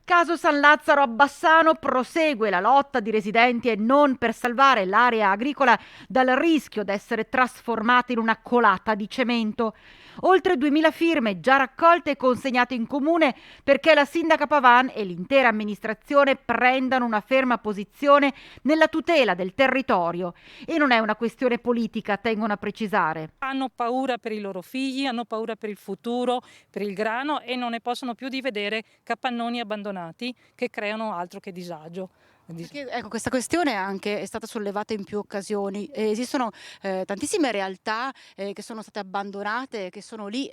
Caso San Lazzaro a Bassano, prosegue la lotta di residenti e non per salvare l'area agricola dal rischio di essere trasformata in una colata di cemento. Oltre 2000 firme già raccolte e consegnate in comune perché la sindaca Pavan e l'intera amministrazione prendano una ferma posizione nella tutela del territorio. E non è una questione politica, tengono a precisare. Hanno paura per i loro figli, hanno paura per il futuro, per il grano e non ne possono più di vedere capannoni abbandonati che creano altro che disagio. Perché, ecco, questa questione anche è stata sollevata in più occasioni. Esistono tantissime realtà che sono state abbandonate, che sono lì,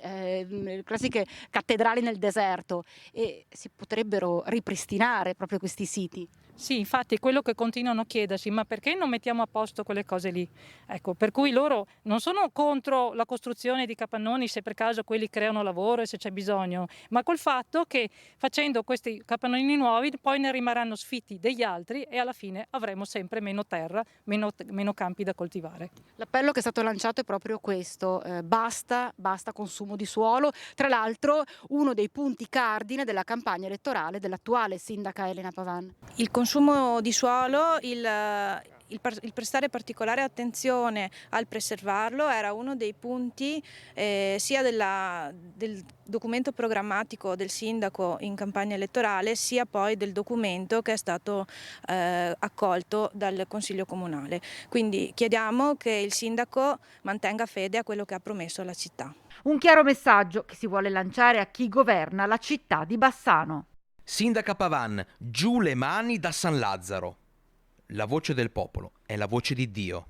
classiche cattedrali nel deserto, e si potrebbero ripristinare proprio questi siti. Sì, infatti quello che continuano a chiedersi, ma perché non mettiamo a posto quelle cose lì? Ecco, per cui loro non sono contro la costruzione di capannoni se per caso quelli creano lavoro e se c'è bisogno, ma col fatto che facendo questi capannoni nuovi poi ne rimarranno sfitti degli altri e alla fine avremo sempre meno terra, meno campi da coltivare. L'appello che è stato lanciato è proprio questo, basta consumo di suolo. Tra l'altro uno dei punti cardine della campagna elettorale dell'attuale sindaca Elena Pavan. Il consumo di suolo, il prestare particolare attenzione al preservarlo era uno dei punti sia del documento programmatico del sindaco in campagna elettorale, sia poi del documento che è stato accolto dal Consiglio Comunale. Quindi chiediamo che il sindaco mantenga fede a quello che ha promesso alla città. Un chiaro messaggio che si vuole lanciare a chi governa la città di Bassano. Sindaca Pavan, giù le mani da San Lazzaro. La voce del popolo è la voce di Dio.